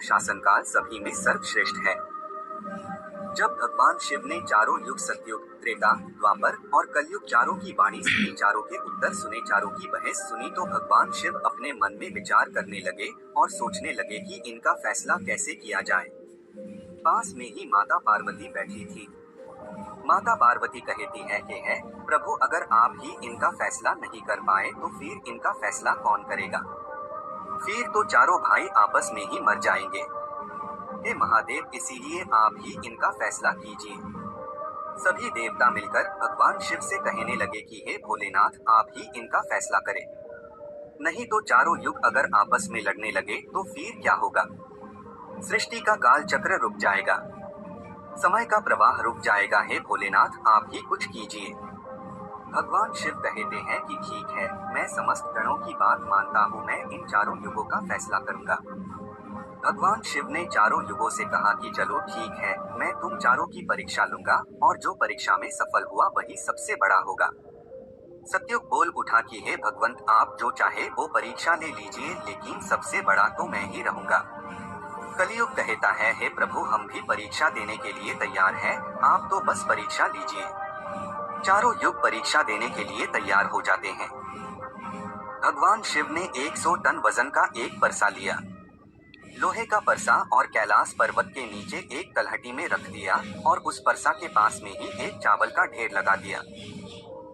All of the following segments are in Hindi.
शासनकाल सभी में सर्वश्रेष्ठ है। जब भगवान शिव ने चारों युग सतयुग, त्रेता, द्वापर और कलयुग चारों की वाणी सुनी, चारों के उत्तर सुने, चारों की बहस सुनी, तो भगवान शिव अपने मन में विचार करने लगे और सोचने लगे कि इनका फैसला कैसे किया जाए। पास में ही माता पार्वती बैठी थी। माता पार्वती कहती है कि है प्रभु, अगर आप ही इनका फैसला नहीं कर पाए तो फिर इनका फैसला कौन करेगा? फिर तो चारों भाई आपस में ही मर जाएंगे। हे महादेव, इसीलिए आप ही इनका फैसला कीजिए। सभी देवता मिलकर भगवान शिव से कहने लगे कि हे भोलेनाथ, आप ही इनका फैसला करें। नहीं तो चारों युग अगर आपस में लड़ने लगे तो फिर क्या होगा? सृष्टि का काल चक्र रुक जाएगा, समय का प्रवाह रुक जाएगा। हे भोलेनाथ, आप ही कुछ कीजिए। भगवान शिव कहते हैं कि ठीक है, मैं समस्त गणों की बात मानता हूँ, मैं इन चारों युगों का फैसला करूंगा। भगवान शिव ने चारों युगों से कहा कि चलो ठीक है, मैं तुम चारों की परीक्षा लूंगा और जो परीक्षा में सफल हुआ वही सबसे बड़ा होगा। सतयुग बोल उठा कि हे भगवंत, आप जो चाहे वो परीक्षा ले लीजिए, लेकिन सबसे बड़ा तो मैं ही रहूंगा। कलयुग कहता है हे प्रभु, हम भी परीक्षा देने के लिए तैयार हैं, आप तो बस परीक्षा लीजिए। चारों युग परीक्षा देने के लिए तैयार हो जाते हैं। भगवान शिव ने 100 टन वजन का एक परसा लिया, लोहे का परसा, और कैलाश पर्वत के नीचे एक तलहटी में रख दिया और उस परसा के पास में ही एक चावल का ढेर लगा दिया।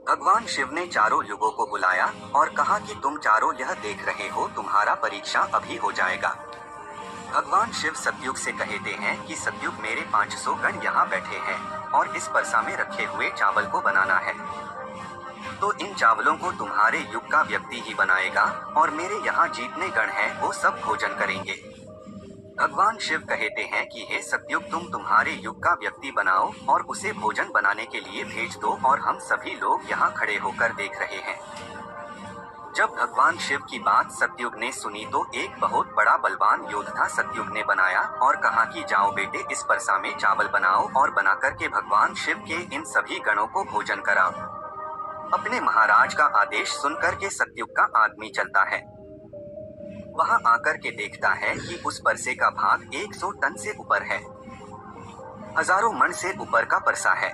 भगवान शिव ने चारों युगों को बुलाया और कहा कि तुम चारों यह देख रहे हो, तुम्हारा परीक्षा अभी हो जाएगा। भगवान शिव सतयुग से कहते हैं कि सतयुग, मेरे 500 गण यहाँ बैठे हैं और इस परसा में रखे हुए चावल को बनाना है। तो इन चावलों को तुम्हारे युग का व्यक्ति ही बनाएगा और मेरे यहाँ जितने गण हैं वो सब भोजन करेंगे। भगवान शिव कहते हैं कि हे सतयुग, तुम तुम्हारे युग का व्यक्ति बनाओ और उसे भोजन बनाने के लिए भेज दो, और हम सभी लोग यहाँ खड़े होकर देख रहे हैं। जब भगवान शिव की बात सतयुग ने सुनी तो एक बहुत बड़ा बलवान योद्धा सतयुग ने बनाया और कहा कि जाओ बेटे, इस परसा में चावल बनाओ और बना करके भगवान शिव के इन सभी गणों को भोजन कराओ। अपने महाराज का आदेश सुनकर के सतयुग का आदमी चलता है। वहां आकर के देखता है कि उस परसे का भाग 100 टन से ऊपर है, हजारों मन से ऊपर का परसा है।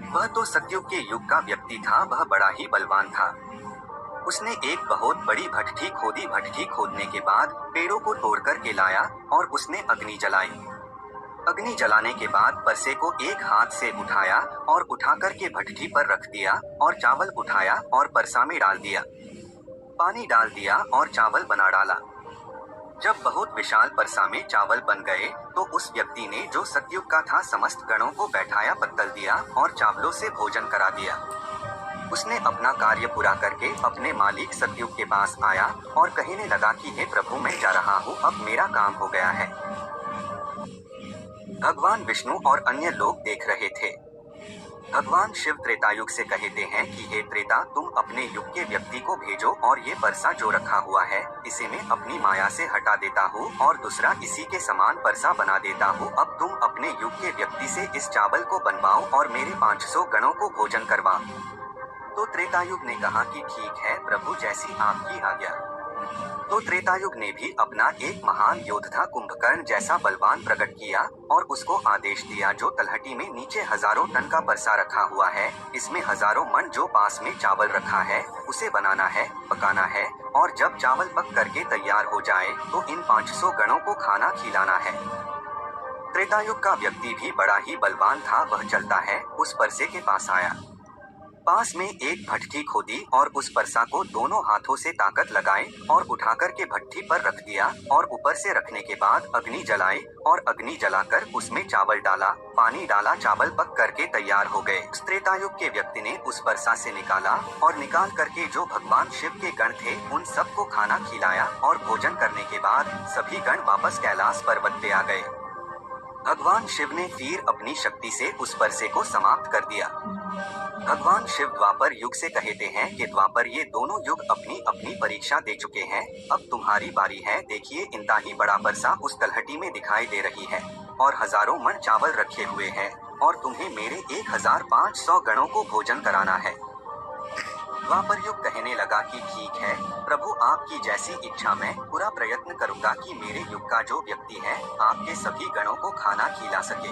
वह तो सतयुग के युग का व्यक्ति था, वह बड़ा ही बलवान था। उसने एक बहुत बड़ी भट्ठी खोदी, भट्ठी खोदने के बाद पेड़ों को तोड़ कर के लाया और उसने अग्नि जलाई। अग्नि जलाने के बाद परसे को एक हाथ से उठाया और उठा कर के भट्ठी पर रख दिया और चावल उठाया और परसा में डाल दिया, पानी डाल दिया और चावल बना डाला। जब बहुत विशाल परसा में चावल बन गए तो उस व्यक्ति ने, जो सतयुग का था, समस्त गणों को बैठाया, पत्तल दिया और चावलों से भोजन करा दिया। उसने अपना कार्य पूरा करके अपने मालिक सतयुग के पास आया और कहने लगा कि हे प्रभु, मैं जा रहा हूँ, अब मेरा काम हो गया है। भगवान विष्णु और अन्य लोग देख रहे थे। भगवान शिव त्रेतायुग से कहते हैं कि हे त्रेता, तुम अपने युग के व्यक्ति को भेजो और ये परसा जो रखा हुआ है इसे मैं अपनी माया से हटा देता हूँ और दूसरा इसी के समान परसा बना देता हूँ। अब तुम अपने युग के व्यक्ति से इस चावल को बनवाओ और मेरे 500 गणों को भोजन करवाओ। तो त्रेतायुग ने कहा कि ठीक है प्रभु, जैसी आपकी आज्ञा। तो त्रेतायुग ने भी अपना एक महान योद्धा कुंभकर्ण जैसा बलवान प्रकट किया और उसको आदेश दिया, जो तलहटी में नीचे हजारों टन का परसा रखा हुआ है, इसमें हजारों मन जो पास में चावल रखा है उसे बनाना है, पकाना है, और जब चावल पक करके तैयार हो जाए तो इन 500 गणों को खाना खिलाना है। त्रेतायुग का व्यक्ति भी बड़ा ही बलवान था। वह चलता है, उस परसे के पास आया, पास में एक भट्ठी खोदी और उस परसा को दोनों हाथों से ताकत लगाए और उठाकर के भट्ठी पर रख दिया और ऊपर से रखने के बाद अग्नि जलाई और अग्नि जलाकर उसमें चावल डाला, पानी डाला, चावल पक करके तैयार हो गए। त्रेतायुग के व्यक्ति ने उस परसा से निकाला और निकाल करके जो भगवान शिव के गण थे उन सबको खाना खिलाया और भोजन करने के बाद सभी गण वापस कैलाश पर्वत पे आ गए। भगवान शिव ने फिर अपनी शक्ति से उस परसे को समाप्त कर दिया। भगवान शिव द्वापर युग से कहते हैं कि द्वापर, ये दोनों युग अपनी अपनी परीक्षा दे चुके हैं, अब तुम्हारी बारी है। देखिए, इतना ही बड़ा परसा उस तलहटी में दिखाई दे रही है और हजारों मन चावल रखे हुए हैं और तुम्हें मेरे 1500 गणों को भोजन कराना है। द्वापर युग कहने लगा कि ठीक है प्रभु, आपकी जैसी इच्छा, मैं पूरा प्रयत्न करूंगा कि मेरे युग का जो व्यक्ति है आपके सभी गणों को खाना खिला सके।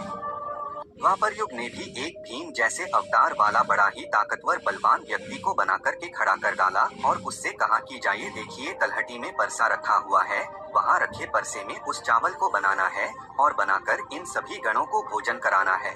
द्वापर युग ने भी एक भीम जैसे अवतार वाला बड़ा ही ताकतवर बलवान व्यक्ति को बना करके खड़ा कर डाला और उससे कहा कि जाइए देखिए, तलहटी में परसा रखा हुआ है, वहाँ रखे परसे में उस चावल को बनाना है और बनाकर इन सभी गणों को भोजन कराना है।